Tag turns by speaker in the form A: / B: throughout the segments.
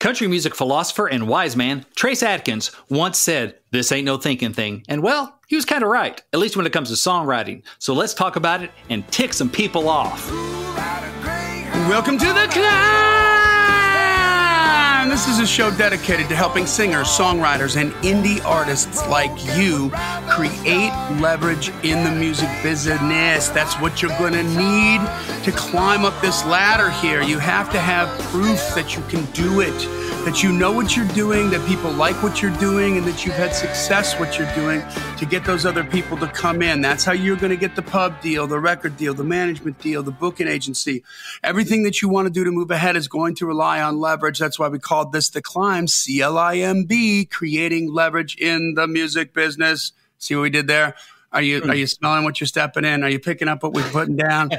A: Country music philosopher and wise man Trace Adkins once said, "This ain't no thinking thing." And well, he was kind of right, at least when it comes to songwriting. So let's talk about it and tick some people off.
B: Welcome to the C.L.I.M.B. This is a show dedicated to helping singers, songwriters, and indie artists like you create leverage in the music business. That's what you're going to need to climb up this ladder here. You have to have proof that you can do it, that you know what you're doing, that people like what you're doing, and that you've had success what you're doing to get those other people to come in. That's how you're going to get the pub deal, the record deal, the management deal, the booking agency. Everything that you want to do to move ahead is going to rely on leverage. That's why we called this the C.L.I.M.B, C.L.I.M.B, creating leverage in the music business. See what we did there? Are you smelling what you're stepping in? Are you picking up what we're putting down?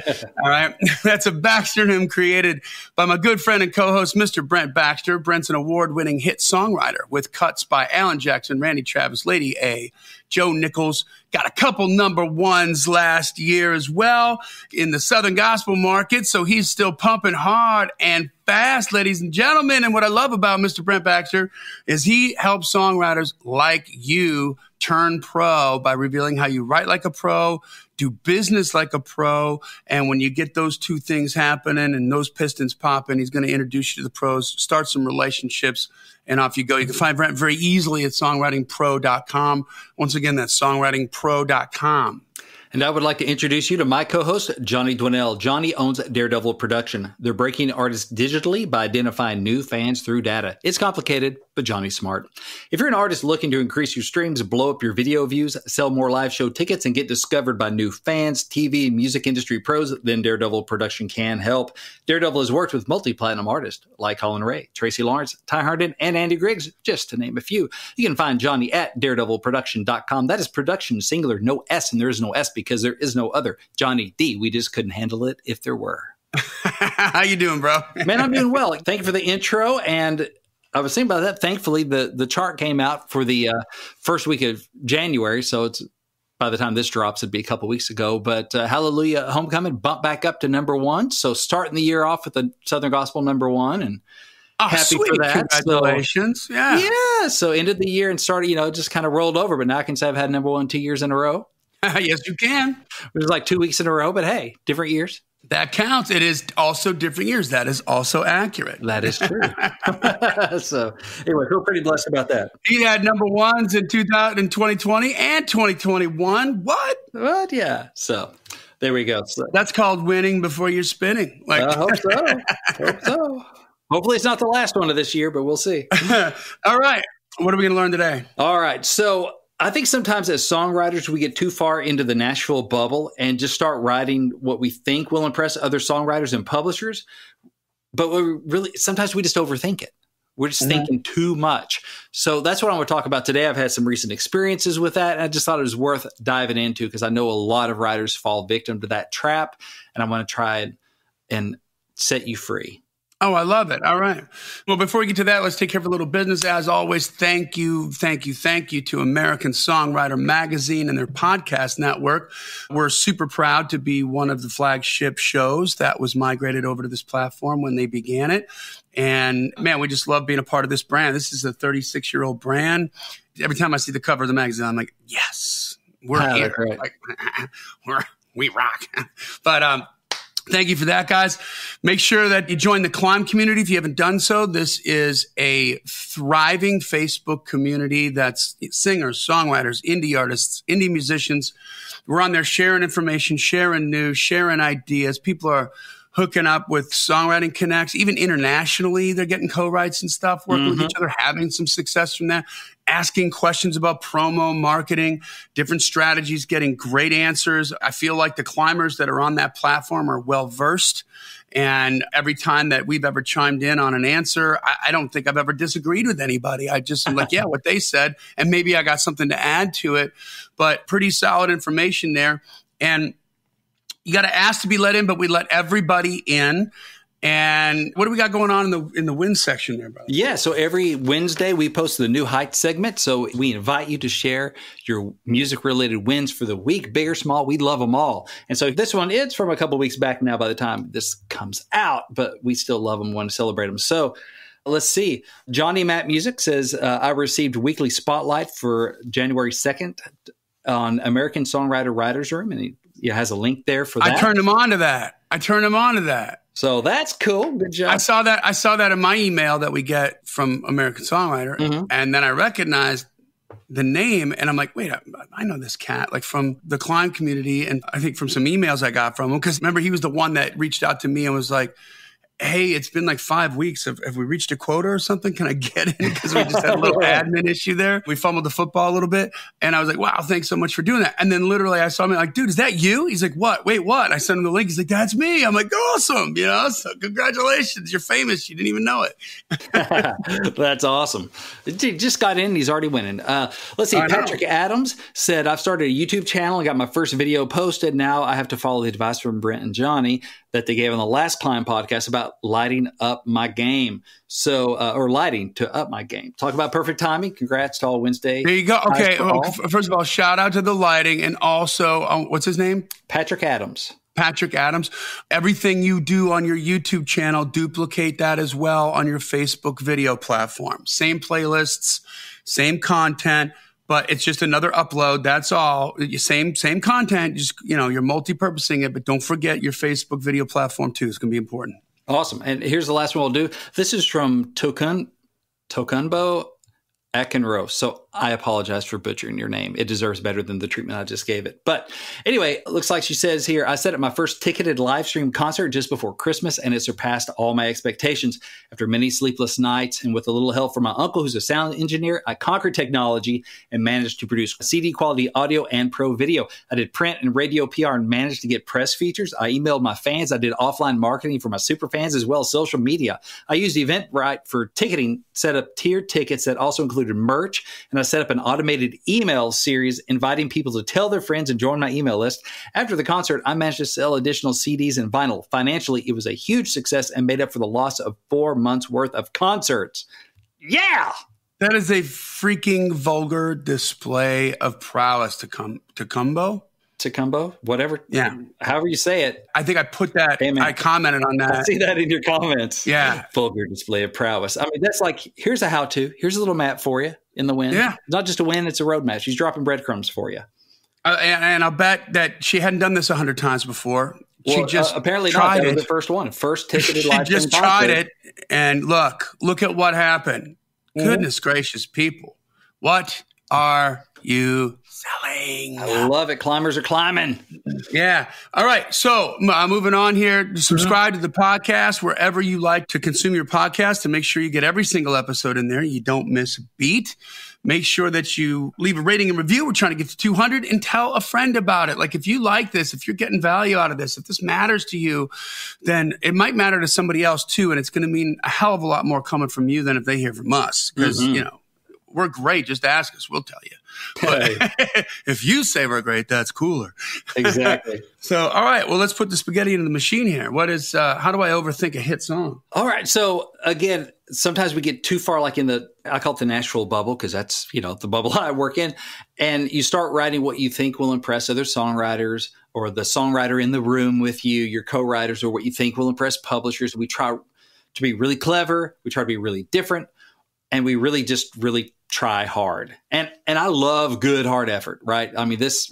B: All right. That's a Baxternym created by my good friend and co-host, Mr. Brent Baxter. Brent's an award-winning hit songwriter with cuts by Alan Jackson, Randy Travis, Lady A, Joe Nichols. Got a couple number ones last year as well in the Southern gospel market. So he's still pumping hard and fast, ladies and gentlemen. And what I love about Mr. Brent Baxter is he helps songwriters like you turn pro by revealing how you write like a pro, do business like a pro. And when you get those two things happening and those pistons popping, he's going to introduce you to the pros, start some relationships, and off you go. You can find Brent very easily at songwritingpro.com. Once again, that's songwritingpro.com.
A: And I would like to introduce you to my co-host, Johnny Dwinell. Johnny owns Daredevil Production. They're breaking artists digitally by identifying new fans through data. It's complicated, but Johnny's smart. If you're an artist looking to increase your streams, blow up your video views, sell more live show tickets, and get discovered by new fans, TV, and music industry pros, then Daredevil Production can help. Daredevil has worked with multi-platinum artists like Colin Ray, Tracy Lawrence, Ty Herndon, and Andy Griggs, just to name a few. You can find Johnny at daredevilproduction.com. That is production singular, no S, and there is no S because there is no other Johnny D. We just couldn't handle it if there were.
B: How you doing, bro?
A: Man, I'm doing well. Thank you for the intro. And I was thinking about that. Thankfully, the chart came out for the first week of January. So it's by the time this drops, it'd be a couple weeks ago. But Hallelujah Homecoming bumped back up to #1. So starting the year off with the Southern Gospel #1 and happy
B: sweet.
A: For that.
B: Congratulations.
A: So, yeah. So ended the year and started, just kind of rolled over. But now I can say I've had #1 2 years in a row.
B: Yes, you can.
A: It was like 2 weeks in a row, but hey, different years.
B: That counts. It is also different years. That is also accurate.
A: That is true. So anyway, feel pretty blessed about that.
B: He had #1s in 2020 and 2021. What?
A: Yeah. So there we go. So,
B: that's called winning before you're spinning.
A: I hope so. Hopefully it's not the last one of this year, but we'll see.
B: All right. What are we going to learn today?
A: All right. So I think sometimes as songwriters, we get too far into the Nashville bubble and just start writing what we think will impress other songwriters and publishers. But sometimes we just overthink it. We're just thinking too much. So that's what I want to talk about today. I've had some recent experiences with that. And I just thought it was worth diving into because I know a lot of writers fall victim to that trap. And I want to try and set you free.
B: Oh, I love it. All right. Well, before we get to that, let's take care of a little business. As always, thank you to American Songwriter Magazine and their podcast network. We're super proud to be one of the flagship shows that was migrated over to this platform when they began it. And man, we just love being a part of this brand. This is a 36-year-old brand. Every time I see the cover of the magazine, I'm like, yes, we're here.
A: Right.
B: Like, we rock. But, thank you for that, guys. Make sure that you join the C.L.I.M.B community if you haven't done so. This is a thriving Facebook community that's singers, songwriters, indie artists, indie musicians. We're on there sharing information, sharing news, sharing ideas. People are hooking up with songwriting connects. Even internationally, they're getting co-writes and stuff, working with each other, having some success from that, asking questions about promo, marketing, different strategies, getting great answers. I feel like the climbers that are on that platform are well-versed. And every time that we've ever chimed in on an answer, I don't think I've ever disagreed with anybody. I just am like, yeah, what they said, and maybe I got something to add to it. But pretty solid information there. And you got to ask to be let in, but we let everybody in. And what do we got going on in the wins section there, brother?
A: Yeah, so every Wednesday we post the new Height segment. So we invite you to share your music-related wins for the week, big or small. We love them all. And so this one is from a couple of weeks back now by the time this comes out, but we still love them, want to celebrate them. So Let's see. Johnny Matt Music says, I received weekly spotlight for January 2nd on American Songwriter Writers Room. And he has a link there for that.
B: I turned him on to that.
A: So that's cool. Good job.
B: I saw that in my email that we get from American Songwriter. Mm-hmm. And then I recognized the name and I'm like, wait, I know this cat, like from the C.L.I.M.B community. And I think from some emails I got from him, because remember, he was the one that reached out to me and was like, hey, it's been like 5 weeks. Have we reached a quota or something? Can I get in? Because we just had a little admin issue there. We fumbled the football a little bit. And I was like, wow, thanks so much for doing that. And then literally I saw him like, dude, is that you? He's like, what? Wait, what? I sent him the link. He's like, that's me. I'm like, awesome. So congratulations. You're famous. You didn't even know it.
A: That's awesome. He just got in. He's already winning. Let's see. Patrick Adams said, I've started a YouTube channel. I got my first video posted. Now I have to follow the advice from Brent and Johnny that they gave on the last C.L.I.M.B podcast about lighting up my game. So, or lighting to up my game. Talk about perfect timing. Congrats to all Wednesday.
B: There you go. Okay. Well, first of all, shout out to the lighting, and also, what's his name?
A: Patrick Adams.
B: Everything you do on your YouTube channel, duplicate that as well on your Facebook video platform. Same playlists, same content. But it's just another upload. That's all. Same content. Just, you're multi-purposing it, but don't forget your Facebook video platform too. It's going to be important.
A: Awesome. And here's the last one we'll do. This is from Tokunbo Akinro. So I apologize for butchering your name. It deserves better than the treatment I just gave it. But anyway, it looks like she says here, I set up my first ticketed live stream concert just before Christmas, and it surpassed all my expectations. After many sleepless nights and with a little help from my uncle, who's a sound engineer, I conquered technology and managed to produce CD quality audio and pro video. I did print and radio PR and managed to get press features. I emailed my fans. I did offline marketing for my super fans as well as social media. I used Eventbrite for ticketing, set up tiered tickets that also included merch, and I set up an automated email series inviting people to tell their friends and join my email list. After the concert, I managed to sell additional CDs and vinyl. Financially, it was a huge success and made up for the loss of 4 months worth of concerts. Yeah!
B: That is a freaking vulgar display of prowess to Tokunbo,
A: whatever.
B: Yeah.
A: However you say it.
B: I think I put that. Amen. I commented on that.
A: I see that in your comments.
B: Yeah.
A: Vulgar display of prowess. I mean, that's like, here's a how-to. Here's a little map for you in the wind.
B: Yeah.
A: Not just a win, it's a road map. She's dropping breadcrumbs for you.
B: And I'll bet that she hadn't done this 100 times before.
A: Well,
B: she just
A: apparently
B: tried
A: not. That
B: it.
A: was the first one. First ticketed live
B: She just tried it. And look at what happened. Mm-hmm. Goodness gracious, people. What are you selling?
A: I love it. Climbers are climbing.
B: Yeah. All right. So moving on here. Subscribe to the podcast wherever you like to consume your podcast to make sure you get every single episode in there. You don't miss a beat. Make sure that you leave a rating and review. We're trying to get to 200 and tell a friend about it. Like if you like this, if you're getting value out of this, if this matters to you, then it might matter to somebody else too. And it's going to mean a hell of a lot more coming from you than if they hear from us. Because, we're great. Just ask us. We'll tell you. But if you say we're great, that's cooler.
A: Exactly.
B: So, all right. Well, let's put the spaghetti into the machine here. How do I overthink a hit song?
A: All right. So again, sometimes we get too far, like I call it the Nashville bubble, because that's, the bubble I work in. And you start writing what you think will impress other songwriters or the songwriter in the room with you, your co-writers, or what you think will impress publishers. We try to be really clever. We try to be really different. And we really try hard. And I love good hard effort, right? I mean, this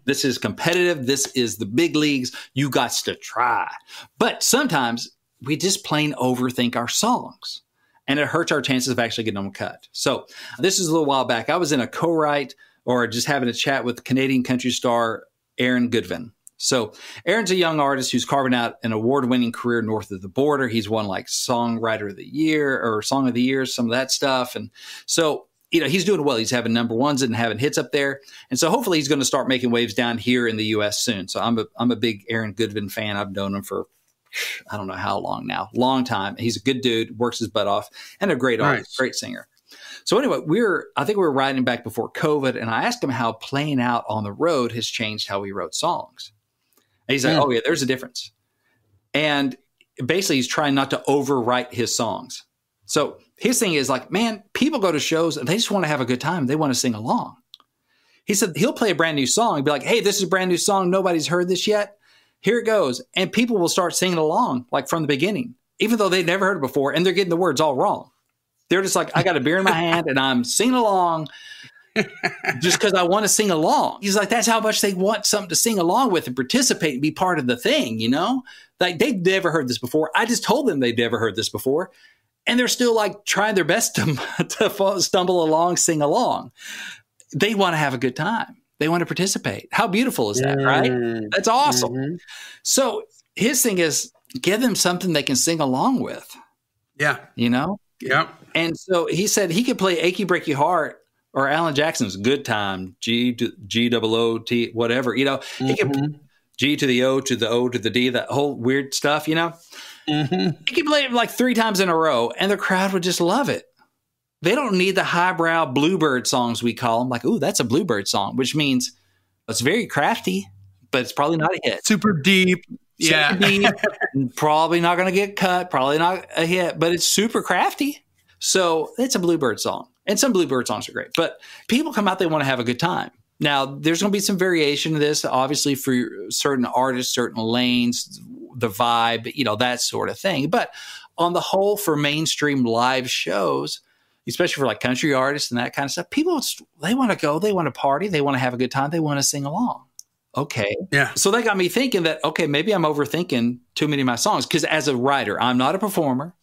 A: is competitive. This is the big leagues. You got to try. But sometimes we just plain overthink our songs, and it hurts our chances of actually getting them cut. So this is a little while back. I was in a co-write or just having a chat with Canadian country star Aaron Goodwin. So Aaron's a young artist who's carving out an award-winning career north of the border. He's won like Songwriter of the Year or Song of the Year, some of that stuff. And so, he's doing well. He's having number ones and having hits up there. And so hopefully he's going to start making waves down here in the U.S. soon. So I'm a big Aaron Goodwin fan. I've known him for, I don't know how long now, long time. He's a good dude, works his butt off, and a great artist, great singer. So anyway, I think we were writing back before COVID, and I asked him how playing out on the road has changed how he wrote songs. And he's like, oh, yeah, there's a difference. And basically, he's trying not to overwrite his songs. So his thing is like, man, people go to shows and they just want to have a good time. They want to sing along. He said he'll play a brand new song and be like, hey, this is a brand new song. Nobody's heard this yet. Here it goes. And people will start singing along like from the beginning, even though they've never heard it before and they're getting the words all wrong. They're just like, I got a beer in my hand and I'm singing along just because I want to sing along. He's like, that's how much they want something to sing along with and participate and be part of the thing, you know? Like, they've never heard this before. I just told them they've never heard this before. And they're still like trying their best to stumble along, sing along. They want to have a good time. They want to participate. How beautiful is that, right? That's awesome. Mm-hmm. So his thing is, give them something they can sing along with. Yeah. You know?
B: Yeah.
A: And so he said he could play Achy Breaky Heart or Alan Jackson's Good Time, G-O-O-T, whatever. You know, he could G to the O to the O to the D, that whole weird stuff, you know? He could play it like 3 times in a row and the crowd would just love it. They don't need the highbrow bluebird songs, we call them. Like, ooh, that's a bluebird song, which means it's very crafty, but it's probably not a hit.
B: Super deep.
A: Super deep. Probably not going to get cut. Probably not a hit, but it's super crafty. So it's a bluebird song. And some bluebird songs are great. But people come out, they want to have a good time. Now, there's going to be some variation of this, obviously, for certain artists, certain lanes, the vibe, you know, that sort of thing. But on the whole, for mainstream live shows, especially for like country artists and that kind of stuff, people, they want to go, they want to party, they want to have a good time, they want to sing along. Okay.
B: Yeah.
A: So that got me thinking that, okay, maybe I'm overthinking too many of my songs. Because as a writer, I'm not a performer.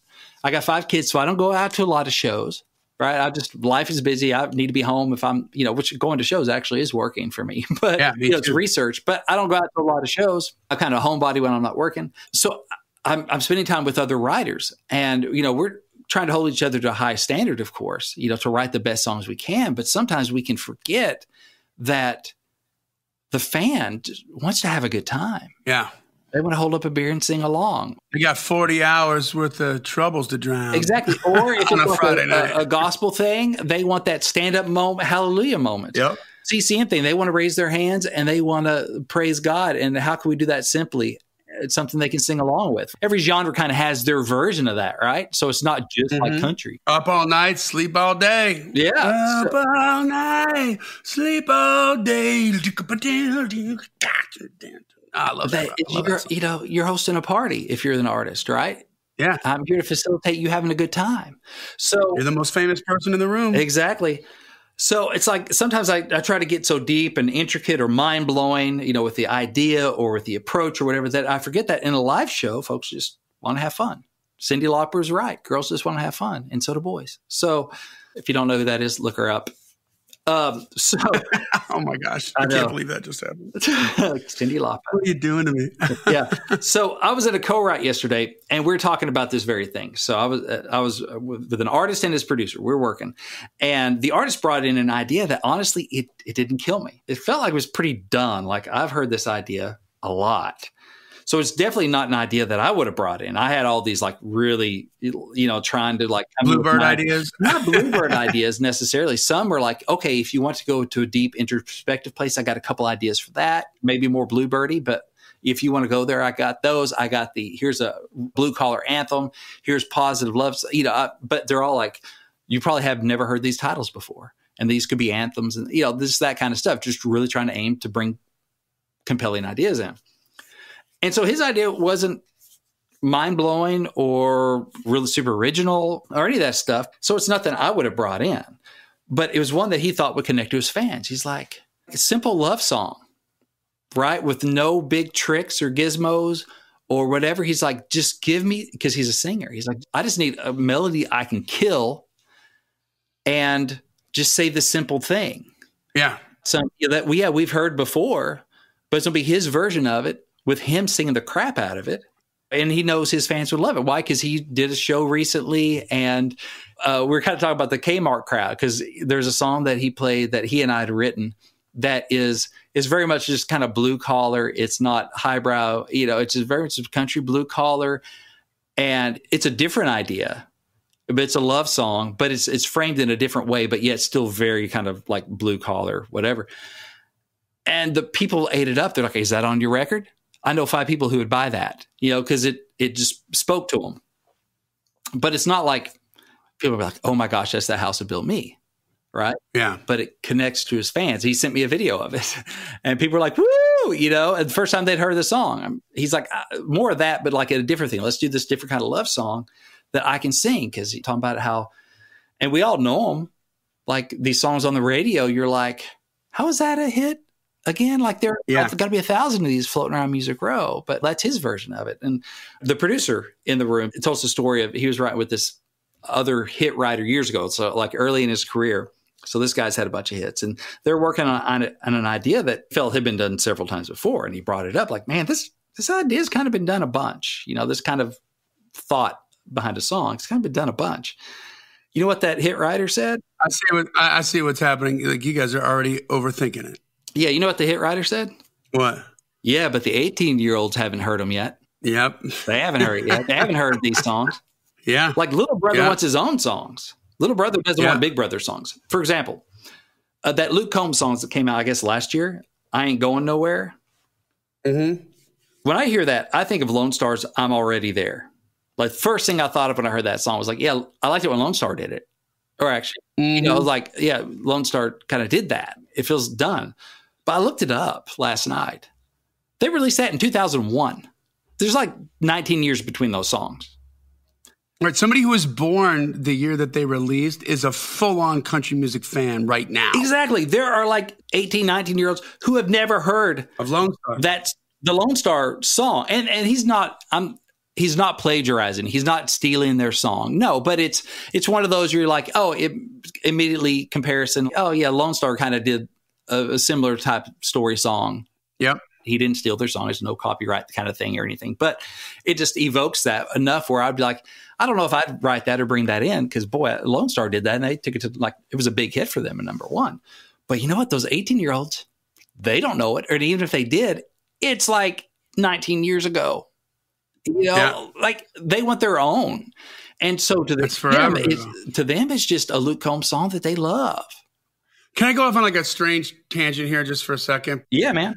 A: I got 5 kids, so I don't go out to a lot of shows, right? Life is busy. I need to be home if I'm, you know, which going to shows actually is working for me. But,
B: yeah,
A: you know, it's research. But I don't go out to a lot of shows. I'm kind of a homebody when I'm not working. So I'm spending time with other writers. And, you know, we're trying to hold each other to a high standard, of course, you know, to write the best songs we can. But sometimes we can forget that the fan wants to have a good time.
B: Yeah.
A: They want to hold up a beer and sing along.
B: You got 40 hours worth of troubles to drown.
A: Exactly. Or if
B: on
A: it's
B: a Friday
A: like
B: night.
A: a gospel thing, they want that stand-up moment, hallelujah moment.
B: Yep.
A: CCM thing, they want to raise their hands and they want to praise God. And how can we do that simply? It's something they can sing along with. Every genre kind of has their version of that, right? So it's not just like country.
B: Up all night, sleep all day.
A: Yeah.
B: Up all night, sleep all day. I love that.
A: You know, you're hosting a party if you're an artist, right?
B: Yeah.
A: I'm here to facilitate you having a good time. So
B: you're the most famous person in the room.
A: Exactly. So it's like sometimes I try to get so deep and intricate or mind blowing, you know, with the idea or with the approach or whatever, that I forget that in a live show, folks just want to have fun. Cyndi Lauper's right. Girls just want to have fun, and so do boys. So if you don't know who that is, look her up.
B: Oh my gosh. I can't believe that just happened.
A: Cyndi Lauper.
B: What are you doing to me?
A: Yeah. So I was at a co-write yesterday and we were talking about this very thing. So I was with an artist and his producer. We're working, and the artist brought in an idea that honestly, it didn't kill me. It felt like it was pretty done. Like, I've heard this idea a lot. So it's definitely not an idea that I would have brought in. I had all these like really, you know, trying to like
B: bluebird ideas.
A: Not bluebird ideas necessarily. Some are like, okay, if you want to go to a deep introspective place, I got a couple ideas for that. Maybe more bluebirdy, but if you want to go there, I got those. I got here's a blue collar anthem. Here's positive love. You know, but they're all like, you probably have never heard these titles before. And these could be anthems and, you know, this, that kind of stuff. Just really trying to aim to bring compelling ideas in. And so his idea wasn't mind-blowing or really super original or any of that stuff. So it's nothing I would have brought in. But it was one that he thought would connect to his fans. He's like, a simple love song, right? With no big tricks or gizmos or whatever. He's like, just give me, because he's a singer. He's like, I just need a melody I can kill and just say the simple thing.
B: Yeah.
A: So we've heard before, but it's going to be his version of it, with him singing the crap out of it. And he knows his fans would love it. Why? Because he did a show recently, and we're kind of talking about the Kmart crowd, because there's a song that he played that he and I had written that is very much just kind of blue collar. It's not highbrow, you know, it's just very much country blue collar. And it's a different idea, but it's a love song, but it's framed in a different way, but yet still very kind of like blue collar, whatever. And the people ate it up. They're like, is that on your record? I know 5 people who would buy that, you know, because it just spoke to them. But it's not like people are like, oh my gosh, that's that house that built me, right?
B: Yeah.
A: But it connects to his fans. He sent me a video of it, and people were like, woo, you know, and the first time they'd heard the song. He's like, more of that, but like a different thing. Let's do this different kind of love song that I can sing, because he's talking about how And we all know them. Like these songs on the radio, you're like, how is that a hit again? Like there got to be 1,000 of these floating around Music Row, but that's his version of it. And the producer in the room tells the story of, he was writing with this other hit writer years ago. So like early in his career. So this guy's had a bunch of hits, and they're working on an idea that felt had been done several times before. And he brought it up like, man, this idea's kind of been done a bunch. You know, this kind of thought behind a song, it's kind of been done a bunch. You know what that hit writer said?
B: I see what's happening. Like you guys are already overthinking it.
A: Yeah. You know what the hit writer said?
B: What?
A: Yeah, but the 18-year-olds haven't heard them yet.
B: Yep.
A: They haven't heard it yet. They haven't heard these songs.
B: Yeah.
A: Like Little Brother wants his own songs. Little Brother doesn't want Big Brother songs. For example, that Luke Combs songs that came out, I guess, last year, I Ain't Going Nowhere. Mm-hmm. When I hear that, I think of Lone Star's I'm Already There. Like, first thing I thought of when I heard that song was like, yeah, I liked it when Lone Star did it. Or actually, you know, like, yeah, Lone Star kind of did that. It feels done. But I looked it up last night. They released that in 2001. There's like 19 years between those songs.
B: Right. Somebody who was born the year that they released is a full-on country music fan right now.
A: Exactly. There are like 18, 19-year-olds who have never heard
B: of Lone Star.
A: That's the Lone Star song. And he's not plagiarizing. He's not stealing their song. No, but it's one of those where you're like, oh, it immediately comparison. Oh yeah, Lone Star kind of did a similar type story song. Yep. He didn't steal their song. There's no copyright kind of thing or anything, but it just evokes that enough where I'd be like, I don't know if I'd write that or bring that in because boy, Lone Star did that and they took it to like, it was a big hit for them and number one. But you know what? Those 18-year-olds, they don't know it. Or even if they did, it's like 19 years ago. You know, like they want their own. And so to them, it's just a Luke Combs song that they love.
B: Can I go off on like a strange tangent here just for a second?
A: Yeah, man.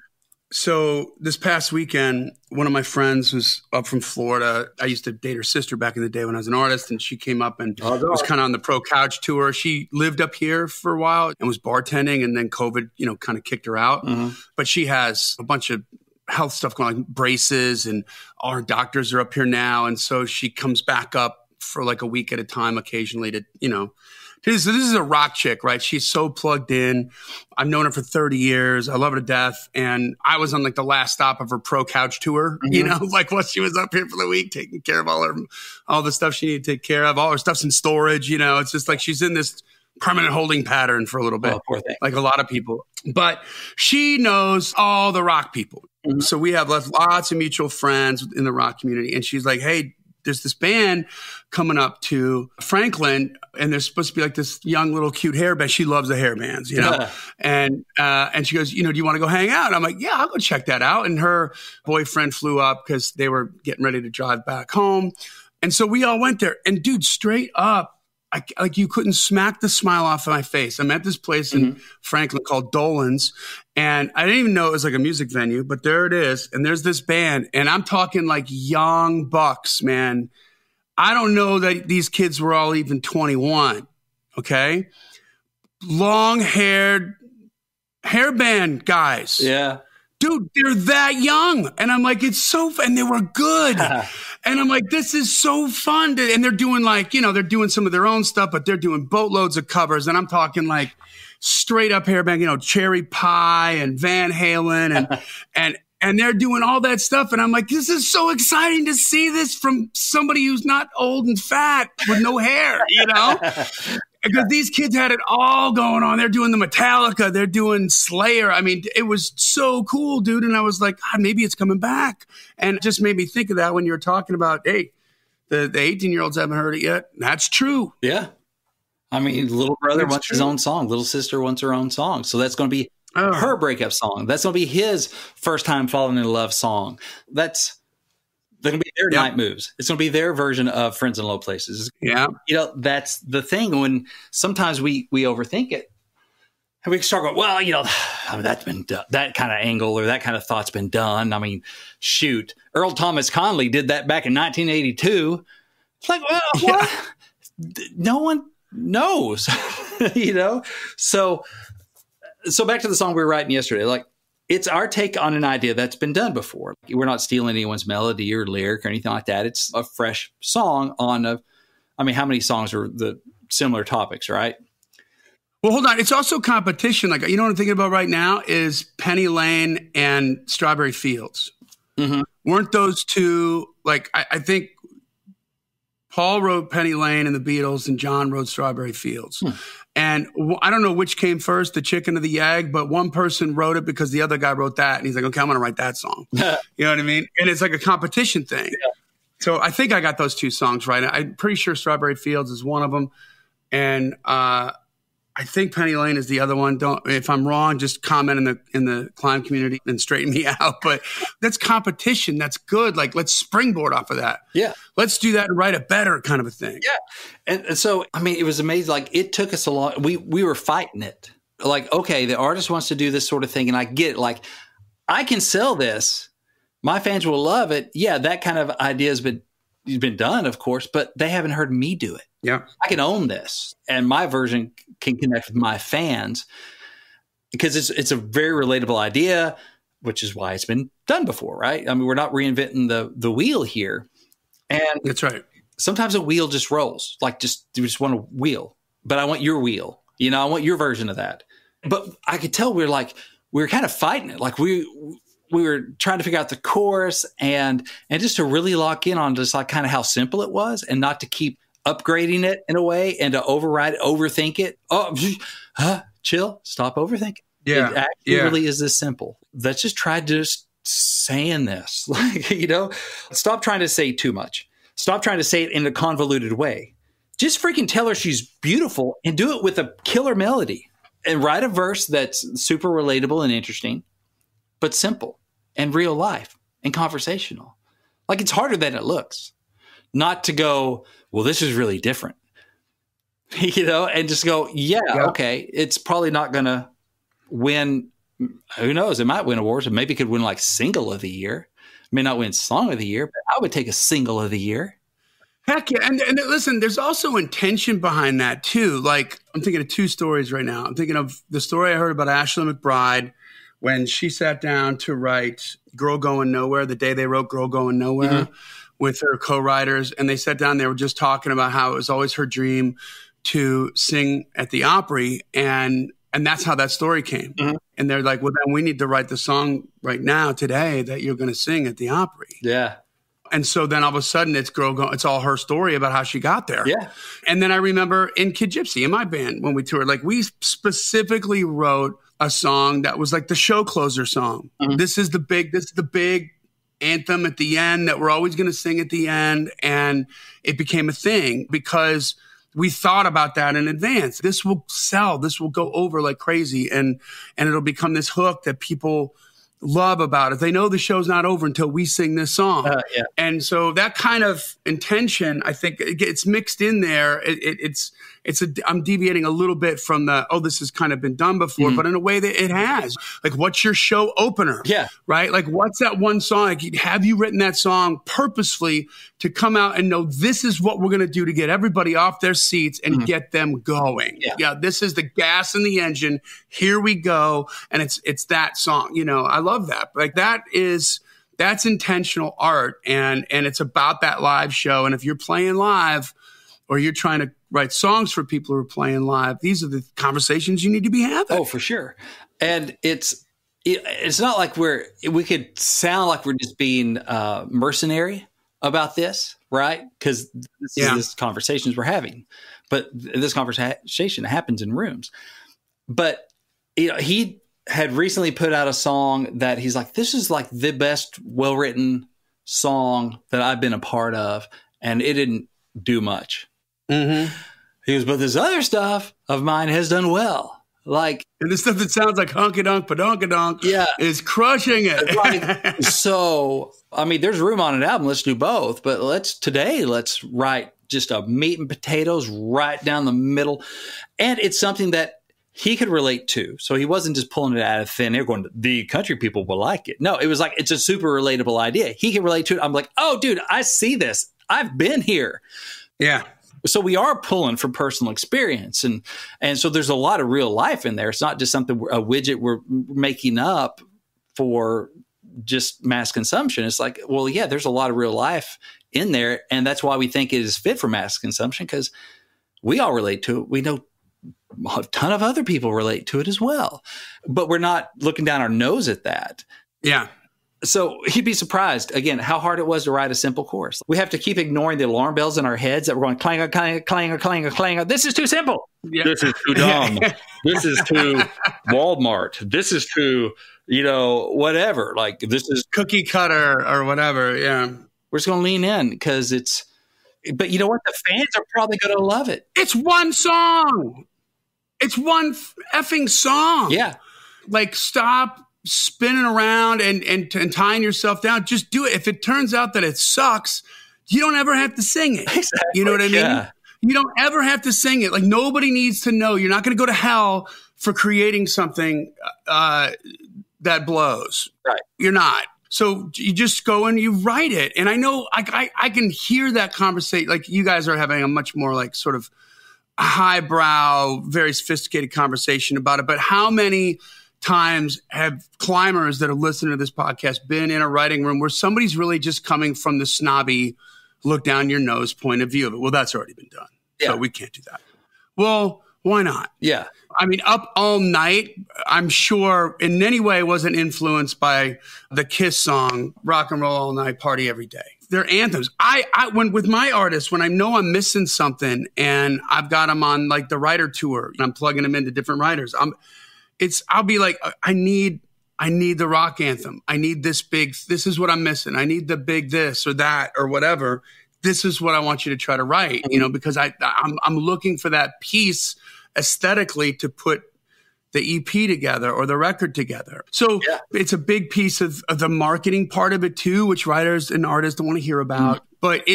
B: So this past weekend, one of my friends was up from Florida. I used to date her sister back in the day when I was an artist, and she came up and was kind of on the Pro Couch tour. She lived up here for a while and was bartending, and then COVID, you know, kind of kicked her out. Mm-hmm. But she has a bunch of health stuff going on, like braces, and all her doctors are up here now. And so she comes back up for like a week at a time occasionally to, you know, this is a rock chick, right? She's so plugged in. I've known her for 30 years. I love her to death. And I was on like the last stop of her Pro Couch tour, you know, like while she was up here for the week, taking care of all the stuff she needed to take care of. All her stuff's in storage, you know, it's just like she's in this permanent holding pattern for a little bit, like a lot of people. But she knows all the rock people. Mm-hmm. So we have lots of mutual friends in the rock community. And she's like, hey, there's this band coming up to Franklin, and there's supposed to be like this young little cute hair band. She loves the hair bands, you know? And she goes, you know, do you want to go hang out? And I'm like, yeah, I'll go check that out. And her boyfriend flew up because they were getting ready to drive back home. And so we all went there. And dude, straight up, like you couldn't smack the smile off of my face. I'm at this place in Franklin called Dolan's, and I didn't even know it was like a music venue, but there it is. And there's this band, and I'm talking like young bucks, man. I don't know that these kids were all even 21. Okay. Long-haired hairband guys. Yeah. Dude, they're that young. And I'm like, it's so fun. And they were good. And I'm like, this is so fun. And they're doing like, you know, they're doing some of their own stuff, but they're doing boatloads of covers. And I'm talking like straight up hairband, you know, Cherry Pie and Van Halen and they're doing all that stuff. And I'm like, this is so exciting to see this from somebody who's not old and fat with no hair, you know? Because these kids had it all going on. They're doing the Metallica. They're doing Slayer. I mean, it was so cool, dude. And I was like, maybe it's coming back. And it just made me think of that when you were talking about, hey, the 18-year-olds haven't heard it yet. That's true.
A: Yeah. I mean, little brother wants his own song. Little sister wants her own song. So that's going to be her breakup song. That's going to be his first time falling in love song. They're going to be their night moves. It's going to be their version of Friends in Low Places. Yeah. You know, that's the thing when sometimes we overthink it. And we can start going, well, you know, I mean, that's been done. That kind of angle or that kind of thought's been done. I mean, shoot. Earl Thomas Conley did that back in 1982. It's like, well, what? No one knows, you know? So back to the song we were writing yesterday, like, it's our take on an idea that's been done before. We're not stealing anyone's melody or lyric or anything like that. It's a fresh song how many songs are the similar topics, right?
B: Well, hold on. It's also competition. Like, you know what I'm thinking about right now is Penny Lane and Strawberry Fields. Mm-hmm. Weren't those two, like, I think Paul wrote Penny Lane and the Beatles and John wrote Strawberry Fields. And I don't know which came first, the chicken or the egg, but one person wrote it because the other guy wrote that. And he's like, okay, I'm going to write that song. You know what I mean? And it's like a competition thing. Yeah. So I think I got those two songs right. I'm pretty sure Strawberry Fields is one of them. And I think Penny Lane is the other one. If I'm wrong, just comment in the C.L.I.M.B community and straighten me out. But that's competition. That's good. Like, let's springboard off of that. Yeah. Let's do that and write it better, kind of a thing.
A: Yeah. And so, I mean, it was amazing. Like, it took us a long, we were fighting it. Like, okay, the artist wants to do this sort of thing. And I get it. Like, I can sell this. My fans will love it. Yeah. That kind of idea has been done, of course, but they haven't heard me do it.
B: Yeah.
A: I can own this, and my version can connect with my fans because it's a very relatable idea, which is why it's been done before, right? I mean, we're not reinventing the wheel here. And
B: that's right.
A: Sometimes a wheel just rolls, like you just want a wheel, but I want your wheel. You know, I want your version of that. But I could tell we were kind of fighting it. Like we were trying to figure out the chorus and just to really lock in on just like kind of how simple it was and not to keep upgrading it in a way and to overthink it. Oh, chill, stop overthinking.
B: Yeah.
A: It actually really is this simple. Let's just try just saying this. Like, you know, stop trying to say too much. Stop trying to say it in a convoluted way. Just freaking tell her she's beautiful and do it with a killer melody and write a verse that's super relatable and interesting, but simple and real life and conversational. Like, it's harder than it looks. Not to go, well, this is really different, you know, and just go, okay, it's probably not going to win. Who knows? It might win awards, and maybe it could win like single of the year. May not win song of the year, but I would take a single of the year.
B: Heck yeah. And listen, there's also intention behind that too. Like, I'm thinking of two stories right now. I'm thinking of the story I heard about Ashley McBryde when she sat down to write Girl Going Nowhere, the day they wrote Girl Going Nowhere. Mm-hmm. With her co-writers, and they sat down, they were just talking about how it was always her dream to sing at the Opry, and that's how that story came. Mm-hmm. And they're like, well, then we need to write the song right now, today, that you're going to sing at the Opry.
A: Yeah. And
B: so then all of a sudden it's all her story about how she got there.
A: Yeah. And
B: then I remember in Kid Gypsy, in my band, when we toured, like, we specifically wrote a song that was like the show closer song. Mm-hmm. This is the big anthem at the end that we're always going to sing at the end. And it became a thing because we thought about that in advance. This will sell. This will go over like crazy. And it'll become this hook that people love about it. They know the show's not over until we sing this song.
A: Yeah.
B: And so that kind of intention, I think it's mixed in there. I'm deviating a little bit from this has kind of been done before, mm-hmm. but in a way that it has. Like, what's your show opener?
A: Yeah.
B: Right? Like, what's that one song? Like, have you written that song purposefully to come out and know this is what we're going to do to get everybody off their seats and mm-hmm. get them going? Yeah. This is the gas in the engine. Here we go. And it's that song. You know, I love that. Like, that's intentional art. And it's about that live show. And if you're playing live or you're trying to write songs for people who are playing live, these are the conversations you need to be having.
A: Oh, for sure. And it's not like we could sound like we're just being mercenary about this, right? Because this conversations we're having, but this conversation happens in rooms. But he had recently put out a song that he's like, this is like the best well-written song that I've been a part of, and it didn't do much. Mm-hmm. He goes, but this other stuff of mine has done well. Like,
B: and the stuff that sounds like honky donk padonka donk is crushing it.
A: Like, so, I mean, there's room on an album. Let's do both. But let's write just a meat and potatoes right down the middle. And it's something that he could relate to. So he wasn't just pulling it out of thin air going, the country people will like it. No, it was like, it's a super relatable idea. He can relate to it. I'm like, oh, dude, I see this. I've been here.
B: Yeah.
A: So we are pulling from personal experience. And so there's a lot of real life in there. It's not just a widget we're making up for just mass consumption. It's like, well, yeah, there's a lot of real life in there. And that's why we think it is fit for mass consumption, because We all relate to it. We know a ton of other people relate to it as well, but we're not looking down our nose at that.
B: Yeah.
A: So you'd be surprised, again, how hard it was to write a simple chorus. We have to keep ignoring the alarm bells in our heads that we're going clang, clang, clang, clang, clang. This is too simple.
B: Yeah.
A: This is too dumb. This is too Walmart. This is too, whatever. Like, this is
B: cookie cutter or whatever. Yeah.
A: We're just going to lean in because but you know what? The fans are probably going to love it.
B: It's one song. It's one effing song.
A: Yeah.
B: Like, stop spinning around and tying yourself down. Just do it. If it turns out that it sucks, you don't ever have to sing it.
A: Exactly.
B: You know what I mean?
A: Yeah.
B: You don't ever have to sing it. Like, nobody needs to know. You're not going to go to hell for creating something that blows.
A: Right.
B: You're not. So you just go and you write it. And I know I can hear that conversation. Like, you guys are having a much more like sort of highbrow, very sophisticated conversation about it. But how many times have climbers that are listening to this podcast been in a writing room where somebody's really just coming from the snobby, look down your nose point of view of it? Well, that's already been done. Yeah. So we can't do that. Well, why not?
A: Yeah.
B: I mean, Up All Night, I'm sure in any way wasn't influenced by the Kiss song, Rock and Roll All Night, Party Every Day. They're anthems. When with my artists, when I know I'm missing something and I've got them on like the writer tour and I'm plugging them into different writers, I'll be like, I need the rock anthem. I need this is what I'm missing. I need the big this or that or whatever. This is what I want you to try to write, because I'm looking for that piece aesthetically to put the EP together or the record together. So It's a big piece of the marketing part of it too, which writers and artists don't want to hear about. But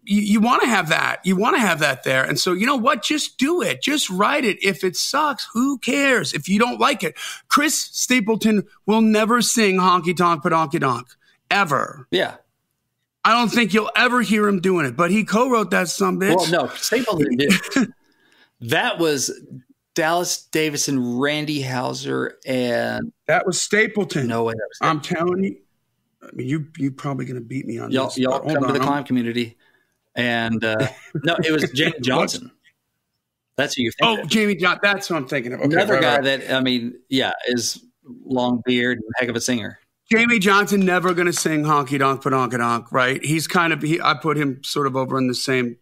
B: you want to have that. You want to have that there. And so, you know what? Just do it. Just write it. If it sucks, who cares? If you don't like it. Chris Stapleton will never sing Honky Tonk Padonky Donk. Ever.
A: Yeah.
B: I don't think you'll ever hear him doing it. But he co-wrote that sumbitch.
A: Well, no, Stapleton did. That was Dallas Davidson, Randy Houser, and...
B: That was Stapleton.
A: No way. That was
B: I'm telling you. I mean, you're probably going to beat me on this.
A: Y'all come to the climb community. And no, it was Jamie Johnson. That's who you think.
B: Oh, Jamie Johnson. That's what I'm thinking of. Okay,
A: another guy that, I mean, is long beard and heck of a singer.
B: Jamie Johnson never going to sing Honky Donk Padonky Donk, right? He's kind of, I put him sort of over in the same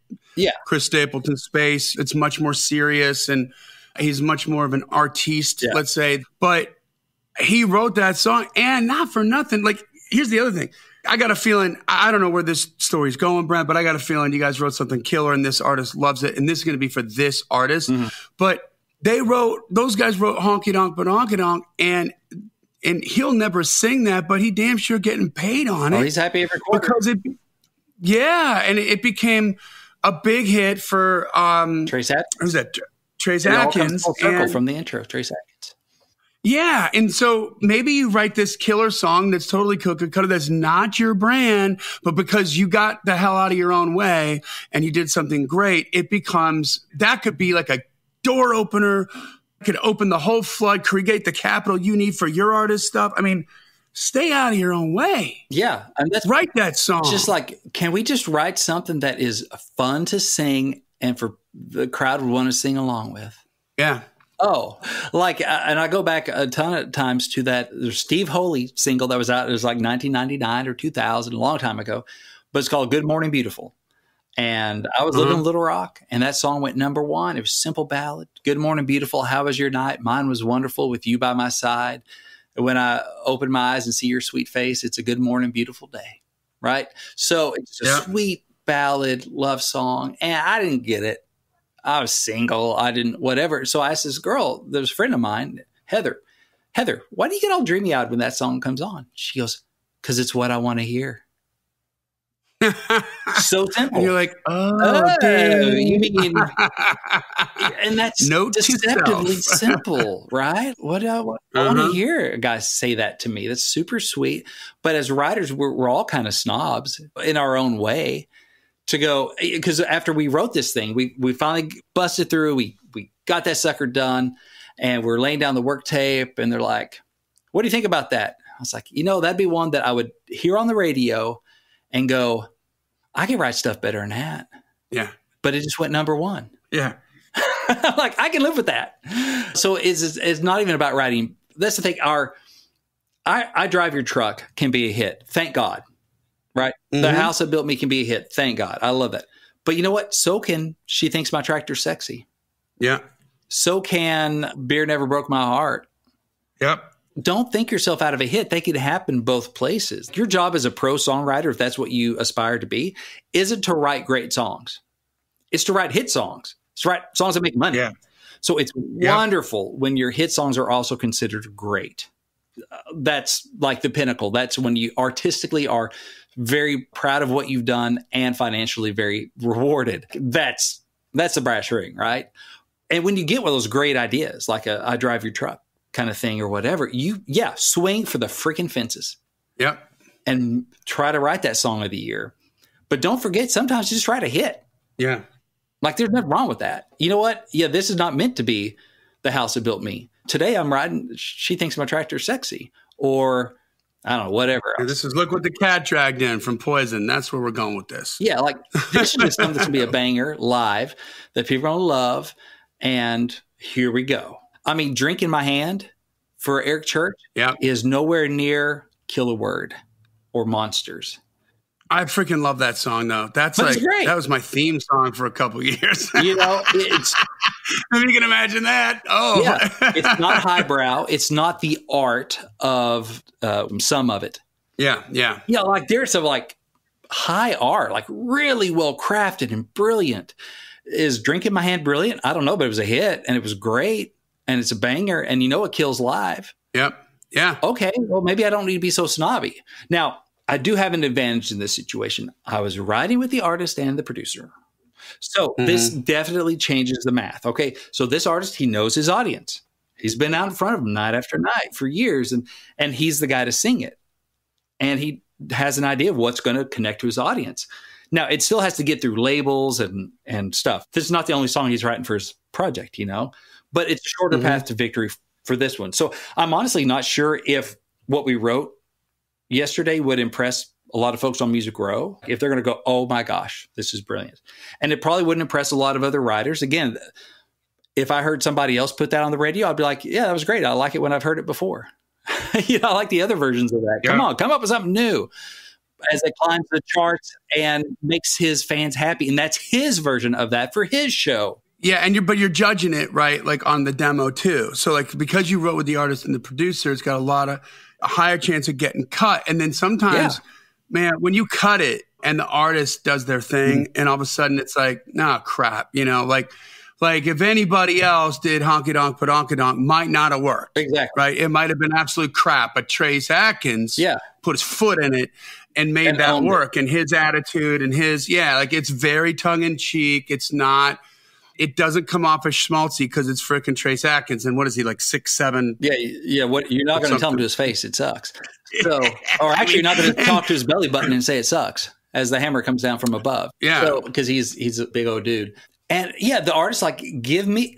B: Chris Stapleton space. It's much more serious and he's much more of an artiste, let's say. But he wrote that song and not for nothing. Like, here's the other thing. I got a feeling, I don't know where this story's going, Brent, but I got a feeling you guys wrote something killer and this artist loves it. And this is going to be for this artist. Mm-hmm. But those guys wrote Honky Donk Padonky Donk and he'll never sing that, but he damn sure getting paid on it.
A: Oh, he's happy every quarter.
B: Because and it became a big hit for
A: Trace Atkins.
B: Who's that? Trace Atkins.
A: It all comes full circle from the intro, Trace Atkins.
B: Yeah, and so maybe you write this killer song that's totally cookie cutter, that's not your brand, but because you got the hell out of your own way and you did something great, it becomes, that could be like a door opener, could open the whole flood, create the capital you need for your artist stuff. I mean, stay out of your own way.
A: Yeah. And
B: write that song.
A: Just like, can we just write something that is fun to sing and for the crowd would want to sing along with?
B: Yeah.
A: Oh, like, and I go back a ton of times to that Steve Holy single that was out. It was like 1999 or 2000, a long time ago, but it's called Good Morning Beautiful. And I was living in Little Rock and that song went #1. It was a simple ballad. Good morning, beautiful. How was your night? Mine was wonderful with you by my side. And when I open my eyes and see your sweet face, it's a good morning, beautiful day. Right. So it's a sweet ballad love song. And I didn't get it. I was single. I didn't, whatever. So I asked this girl, there's a friend of mine, Heather, why do you get all dreamy-eyed when that song comes on? She goes, because it's what I want to hear. So simple.
B: And you're like, damn.
A: You mean, and that's deceptively simple, right? What I want to hear a guy say that to me. That's super sweet. But as writers, we're all kind of snobs in our own way. To go, because after we wrote this thing, we finally busted through. We got that sucker done, and we're laying down the work tape. And they're like, "What do you think about that?" I was like, that'd be one that I would hear on the radio and go, "I can write stuff better than that."
B: Yeah,
A: but it just went #1.
B: Yeah,
A: I'm like, I can live with that. So it's not even about writing. That's the thing. I Drive Your Truck can be a hit. Thank God. Right? Mm-hmm. The House That Built Me can be a hit. Thank God. I love that. But you know what? So can She Thinks My Tractor's Sexy.
B: Yeah.
A: So can Beer Never Broke My Heart.
B: Yep.
A: Don't think yourself out of a hit. They could happen both places. Your job as a pro songwriter, if that's what you aspire to be, isn't to write great songs. It's to write hit songs. It's to write songs that make money.
B: Yeah.
A: So it's wonderful when your hit songs are also considered great. That's like the pinnacle. That's when you artistically are very proud of what you've done and financially very rewarded. That's the brass ring, right? And when you get one of those great ideas, like a I Drive Your Truck kind of thing or whatever, swing for the freaking fences.
B: Yep.
A: And try to write that song of the year. But don't forget, sometimes just write a hit.
B: Yeah.
A: Like there's nothing wrong with that. You know what? Yeah, this is not meant to be The House That Built Me. Today I'm writing She Thinks My Tractor's Sexy, or I don't know, whatever else.
B: This is Look What the Cat Dragged In from Poison. That's where we're going with this.
A: Yeah, like this is just something that's going to be a banger live that people are going to love. And here we go. I mean, Drink in My Hand for Eric Church is nowhere near Kill a Word or Monsters.
B: I freaking love that song, though. That's
A: great.
B: That was my theme song for a couple of years.
A: You know, it's
B: if you can imagine that. Oh,
A: yeah. It's not highbrow. It's not the art of some of it.
B: Yeah, yeah.
A: Yeah, like there's some like high art, like really well crafted and brilliant. Is Drink in My Hand brilliant? I don't know, but it was a hit and it was great and it's a banger. And you know it kills live.
B: Yep. Yeah.
A: Okay. Well, maybe I don't need to be so snobby. Now, I do have an advantage in this situation. I was writing with the artist and the producer. So this definitely changes the math. Okay. So this artist, he knows his audience. He's been out in front of them night after night for years, and he's the guy to sing it. And he has an idea of what's going to connect to his audience. Now, it still has to get through labels and stuff. This is not the only song he's writing for his project, you know, but it's a shorter path to victory for this one. So I'm honestly not sure if what we wrote yesterday would impress a lot of folks on Music Row, if they're going to go, oh my gosh, this is brilliant. And it probably wouldn't impress a lot of other writers. Again, if I heard somebody else put that on the radio, I'd be like, yeah, that was great. I like it when I've heard it before. You know, I like the other versions of that. Come on, come up with something new as it climbs the charts and makes his fans happy. And that's his version of that for his show.
B: Yeah, but you're judging it, right, like on the demo too. So like because you wrote with the artist and the producer, it's got a higher chance of getting cut. And then sometimes, man, when you cut it and the artist does their thing and all of a sudden it's like, nah, crap, you know, like if anybody else did Honky Donk Padonka Donk, might not have worked.
A: Exactly.
B: Right? It might have been absolute crap, but Trace Atkins put his foot in it and made that work. And his attitude and it's very tongue-in-cheek. It doesn't come off as schmaltzy because it's freaking Trace Atkins. And what is he, like 6'7"?
A: Yeah. What you're not going to tell him to his face, it sucks. So, or actually, you're not going to talk to his belly button and say it sucks as the hammer comes down from above. Yeah. So, because he's a big old dude. And the artist, like,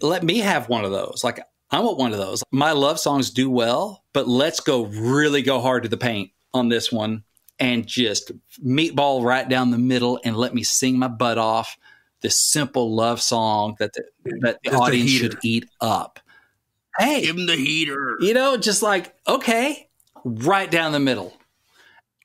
A: let me have one of those. Like, I want one of those. My love songs do well, but let's really go hard to the paint on this one and just meatball right down the middle and let me sing my butt off. This simple love song that the audience should eat up. Hey,
B: give him the heater.
A: You know, just like, okay, right down the middle.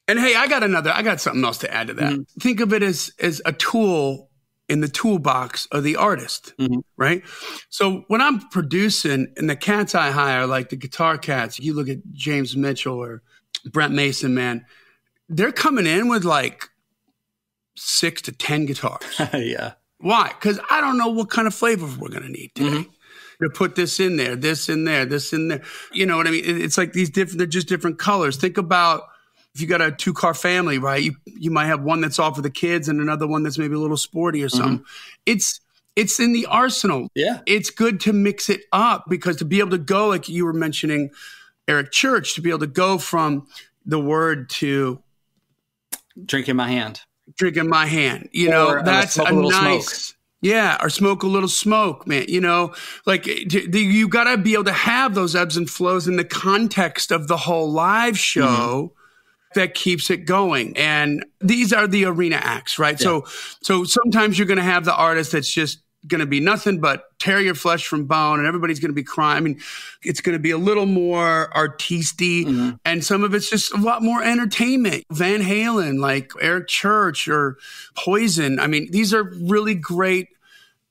B: And hey, I got something else to add to that. Think of it as a tool in the toolbox of the artist, right? So when I'm producing and the cats I hire, like the guitar cats, you look at James Mitchell or Brent Mason, man, they're coming in with like 6 to 10 guitars.
A: Yeah.
B: Why? Because I don't know what kind of flavor we're going to need today. To put this in there, this in there, this in there. You know what I mean? It's like they're just different colors. Think about if you got a 2-car family, right? You might have one that's all for the kids and another one that's maybe a little sporty or something. It's in the arsenal. Yeah. It's good to mix it up because to be able to go, like you were mentioning Eric Church, to be able to go from the word to
A: Drink in My Hand.
B: Drink in My Hand. You know, that's a nice smoke. Yeah, or smoke a little smoke, man. You know, like you got to be able to have those ebbs and flows in the context of the whole live show that keeps it going. And these are the arena acts, right? Yeah. So sometimes you're going to have the artist that's just going to be nothing but tear your flesh from bone, and everybody's going to be crying. I mean, it's going to be a little more artisty, and some of it's just a lot more entertainment. Van Halen, like Eric Church or Poison. I mean, these are really great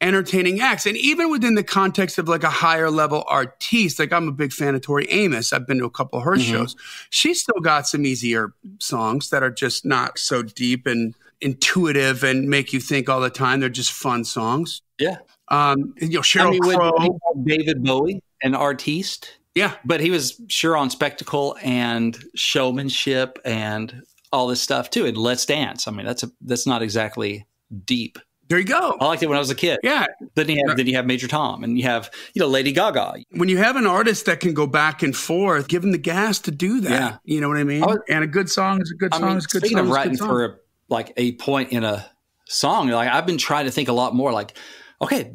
B: entertaining acts. And even within the context of like a higher level artiste, like I'm a big fan of Tori Amos. I've been to a couple of her shows. She's still got some easier songs that are just not so deep and intuitive and make you think all the time. They're just fun songs.
A: Yeah.
B: Sheryl Crow.
A: David Bowie, an artiste.
B: Yeah.
A: But he was sure on spectacle and showmanship and all this stuff too. And Let's Dance. I mean, that's not exactly deep.
B: There you go.
A: I liked it when I was a kid.
B: Yeah.
A: Then you have Major Tom, and you have, Lady Gaga.
B: When you have an artist that can go back and forth, give them the gas to do that.
A: Yeah.
B: You know what I mean? And a good song is a good song.
A: Speaking of writing for a point in a song, like I've been trying to think a lot more like, okay,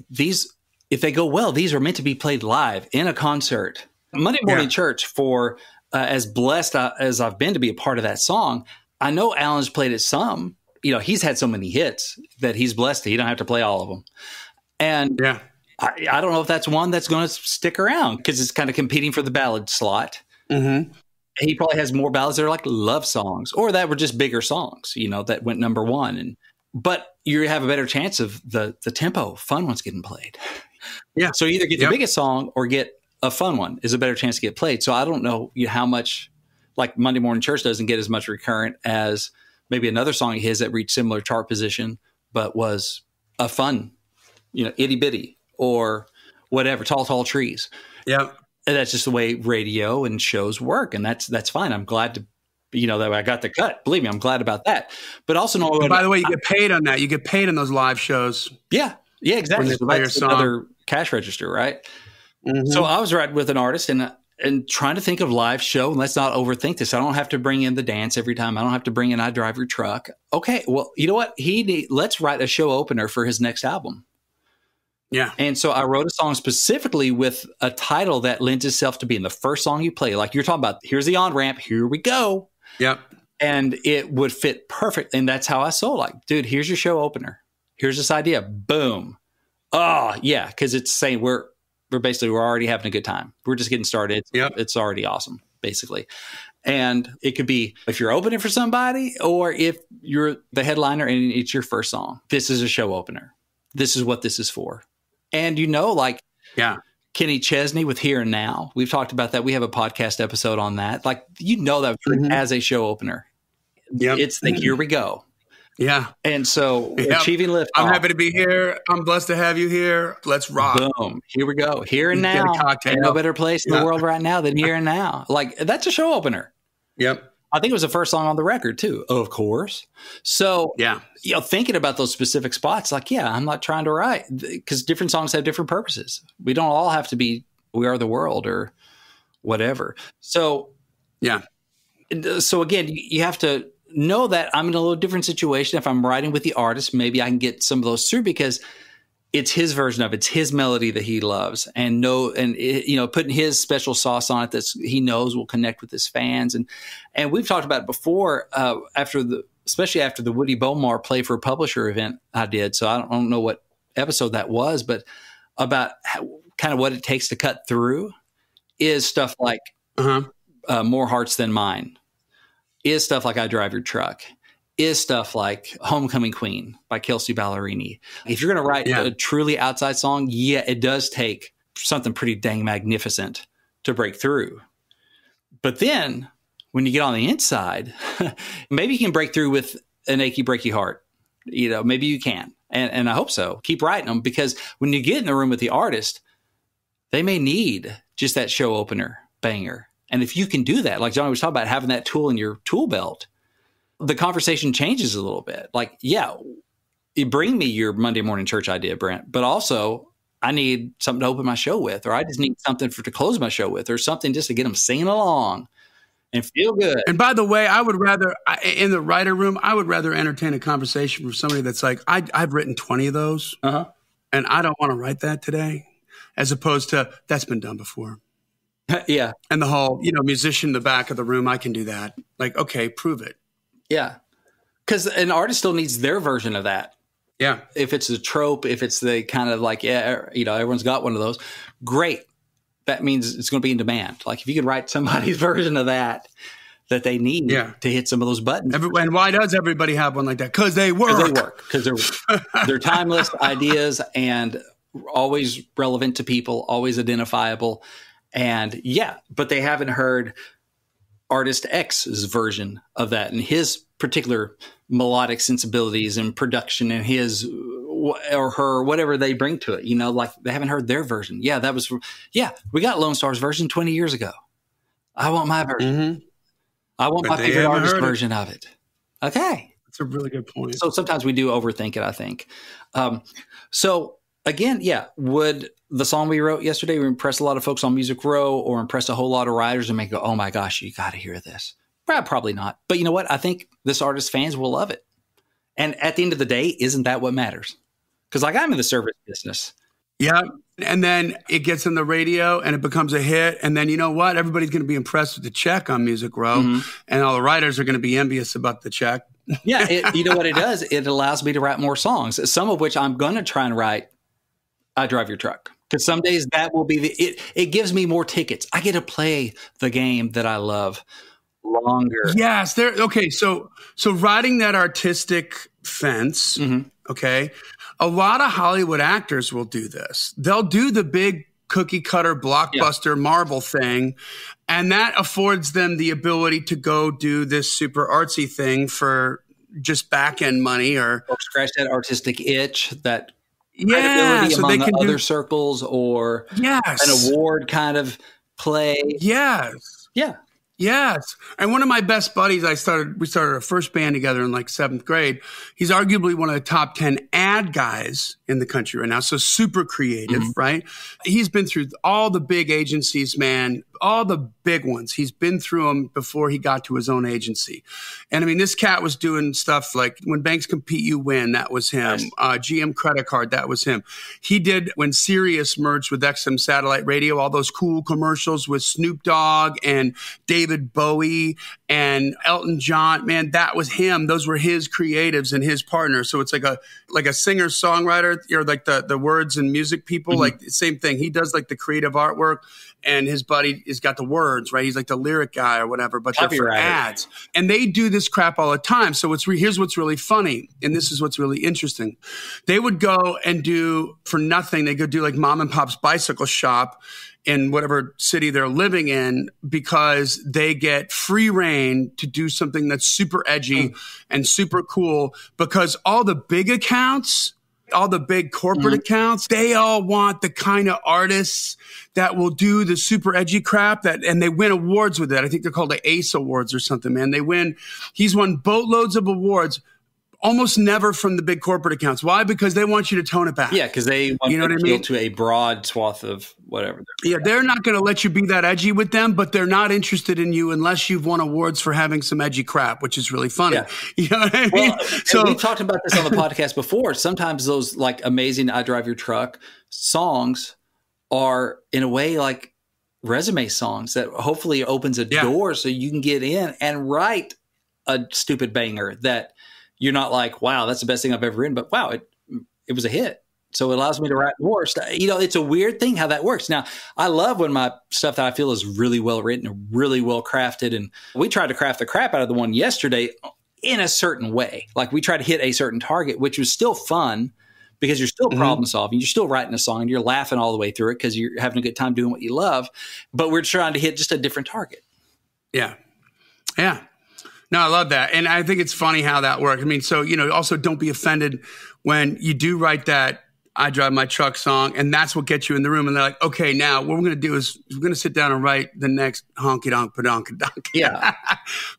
A: if they go well, these are meant to be played live in a concert. Monday Morning Church, for as blessed as I've been to be a part of that song, I know Alan's played it some. He's had so many hits that he's blessed that he don't have to play all of them. And I don't know if that's one that's going to stick around because it's kind of competing for the ballad slot. Mm-hmm. He probably has more ballads that are like love songs or that were just bigger songs, that went number one. But you have a better chance of the tempo, fun ones getting played. Yeah. So either get the biggest song or get a fun one is a better chance to get played. So I don't know how much, like Monday Morning Church doesn't get as much recurrent as maybe another song of his that reached similar chart position, but was a fun, itty bitty or whatever, Tall Trees. Yeah. And that's just the way radio and shows work. And that's fine. I'm glad to, that I got the cut. Believe me, I'm glad about that. But also
B: by the way, you get paid on that. You get paid on those live shows.
A: Yeah. Yeah, exactly. So that's another cash register, right? Mm-hmm. So I was writing with an artist and trying to think of live show. And let's not overthink this. I don't have to bring in the dance every time. I don't have to bring in I Drive Your Truck. Okay, well, you know what? Let's write a show opener for his next album. Yeah. And so I wrote a song specifically with a title that lends itself to being the first song you play. Like you're talking about, here's the on-ramp, here we go. Yep. And it would fit perfect. And that's how I sold. Like, dude, here's your show opener. Here's this idea. Boom. Oh, yeah. Because it's saying we're already having a good time. We're just getting started. It's already awesome, basically. And it could be if you're opening for somebody or if you're the headliner and it's your first song. This is a show opener. This is what this is for. And Kenny Chesney with Here and Now. We've talked about that. We have a podcast episode on that. Like, that as a show opener. Yep. It's like, here we go. Yeah. And so achieving lift.
B: I'm happy to be here. I'm blessed to have you here. Let's rock.
A: Boom. Here we go. Here and Now. Ain't no better place in the world right now than Here and Now. Like, that's a show opener. Yep. I think it was the first song on the record too, of course. So, thinking about those specific spots, like, I'm not trying to write because different songs have different purposes. We don't all have to be We Are the World or whatever. So, So again, you have to know that I'm in a little different situation. If I'm writing with the artist, maybe I can get some of those through because it's his version of it. It's his melody that he loves and putting his special sauce on it that he knows will connect with his fans. And we've talked about it before especially after the Woody Bomar Play for a Publisher event I did. So I don't know what episode that was, but about kind of what it takes to cut through is stuff like More Hearts Than Mine, is stuff like I Drive Your Truck, is stuff like Homecoming Queen by Kelsey Ballerini. If you're going to write a truly outside song, it does take something pretty dang magnificent to break through. But then when you get on the inside, maybe you can break through with An Achy Breaky Heart. Maybe you can. And I hope so. Keep writing them because when you get in the room with the artist, they may need just that show opener banger. And if you can do that, like Johnny was talking about, having that tool in your tool belt, the conversation changes a little bit. Like, you bring me your Monday Morning Church idea, Brent, but also I need something to open my show with, or I just need something to close my show with, or something just to get them singing along and feel good.
B: And by the way, I would rather, in the writer room, I would rather entertain a conversation with somebody that's like, I've written 20 of those, and I don't want to write that today, as opposed to, that's been done before. Yeah. And the whole, musician in the back of the room, I can do that. Like, okay, prove it.
A: Yeah. Because an artist still needs their version of that.
B: Yeah.
A: If it's a trope, if it's the kind of like, everyone's got one of those, great. That means it's going to be in demand. Like if you can write somebody's version of that they need to hit some of those buttons.
B: And why does everybody have one like that? Because they work.
A: Because they're timeless ideas and always relevant to people, always identifiable. And but they haven't heard artist X's version of that and his particular melodic sensibilities and production and his or her, whatever they bring to it, like they haven't heard their version. We got Lone Star's version 20 years ago. I want my version.
B: Mm-hmm.
A: I want my favorite artist version of it. Okay.
B: That's a really good point.
A: So sometimes we do overthink it, I think. So again, would the song we wrote yesterday impress a lot of folks on Music Row or impress a whole lot of writers and make go, oh my gosh, you got to hear this? Probably not. But you know what? I think this artist's fans will love it. And at the end of the day, isn't that what matters? Because I'm in the service business.
B: Yeah. And then it gets on the radio and it becomes a hit. And then you know what? Everybody's going to be impressed with the check on Music Row. Mm-hmm. And all the writers are going to be envious about the check.
A: You know what it does? It allows me to write more songs, some of which I'm going to try and write I Drive Your Truck. Because some days that will be it gives me more tickets. I get to play the game that I love longer.
B: Yes. Okay. So riding that artistic fence,
A: mm-hmm.
B: okay, a lot of Hollywood actors will do this. They'll do the big cookie cutter blockbuster Marvel thing, and that affords them the ability to go do this super artsy thing for just back end money or
A: scratch that artistic itch, that credibility
B: so
A: among
B: they can
A: other circles, or an award kind of play.
B: Yes. And one of my best buddies, we started our first band together in like 7th grade. He's arguably one of the top 10 ad guys in the country right now. So super creative,
A: mm-hmm.
B: right? He's been through all the big agencies, man, all the big ones. He's been through them before he got to his own agency. And I mean, this cat was doing stuff like When Banks Compete, You Win. That was him.
A: Nice.
B: GM Credit Card. That was him. He did when Sirius merged with XM Satellite Radio, all those cool commercials with Snoop Dogg and David Bowie and Elton John. Man, that was him. Those were his creatives and his partners. So it's like a singer songwriter, or like the words and music people,
A: mm-hmm.
B: like same thing. He does like the creative artwork, and his buddy has got the words, right? He's like the lyric guy or whatever, but they're for ads. And they do this crap all the time. So here's what's really funny, and this is what's really interesting. They would go and do, for nothing, they go do like mom and pop's bicycle shop in whatever city they're living in, because they get free reign to do something that's super edgy and super cool, because all the big accounts, all the big corporate accounts, they all want the kind of artists that will do the super edgy crap and they win awards with it. I think they're called the ACE Awards or something, man. He's won boatloads of awards, almost never from the big corporate accounts. Why? Because they want you to tone it back.
A: Yeah, because they want to appeal to a broad swath of whatever.
B: They're not going to let you be that edgy with them, but they're not interested in you unless you've won awards for having some edgy crap, which is really funny.
A: Yeah.
B: You know what I mean?
A: So we talked about this on the podcast before. Sometimes those like amazing I Drive Your Truck songs are in a way like resume songs that hopefully opens a door so you can get in and write a stupid banger that you're not like, wow, that's the best thing I've ever written, but wow, it was a hit. So it allows me to write more stuff. It's a weird thing how that works. Now, I love when my stuff that I feel is really well written and really well crafted. And we tried to craft the crap out of the one yesterday in a certain way. Like we tried to hit a certain target, which was still fun because you're still problem solving. You're still writing a song and you're laughing all the way through it because you're having a good time doing what you love. But we're trying to hit just a different target.
B: Yeah. Yeah. No, I love that. And I think it's funny how that works. I mean, so, also don't be offended when you do write that I Drive My Truck song and that's what gets you in the room. And they're like, okay, now what we're going to do is we're going to sit down and write the next honky donk padonk donk.
A: Yeah.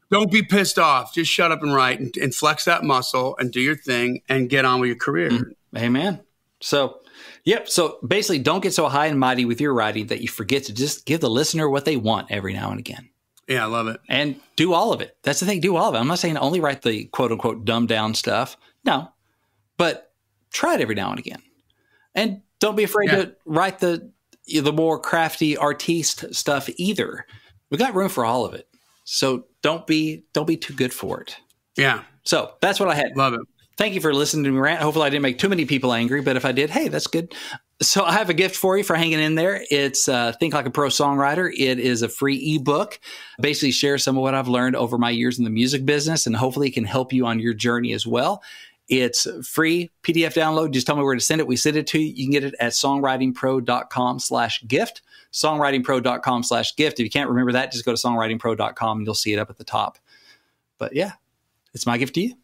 B: Don't be pissed off. Just shut up and write and flex that muscle and do your thing and get on with your career.
A: Amen. So, yep. So basically don't get so high and mighty with your writing that you forget to just give the listener what they want every now and again.
B: Yeah, I love it.
A: And do all of it. That's the thing. Do all of it. I'm not saying only write the quote unquote dumbed down stuff. No, but try it every now and again. And don't be afraid to write the more crafty artiste stuff either. We got room for all of it. So don't be too good for it.
B: Yeah.
A: So that's what I had.
B: Love it.
A: Thank you for listening to me rant. Hopefully I didn't make too many people angry, but if I did, hey, that's good. So I have a gift for you for hanging in there. It's Think Like a Pro Songwriter. It is a free ebook. Basically shares some of what I've learned over my years in the music business, and hopefully it can help you on your journey as well. It's free PDF download. Just tell me where to send it. We send it to you. You can get it at songwritingpro.com/gift. Songwritingpro.com/gift. If you can't remember that, just go to songwritingpro.com and you'll see it up at the top. But yeah, it's my gift to you.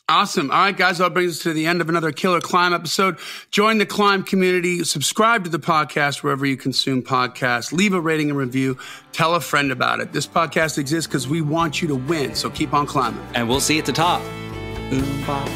B: Awesome. All right, guys, that brings us to the end of another Killer C.L.I.M.B episode. Join the C.L.I.M.B community. Subscribe to the podcast wherever you consume podcasts. Leave a rating and review. Tell a friend about it. This podcast exists because we want you to win, so keep on climbing.
A: And we'll see you at the top.
B: Bop.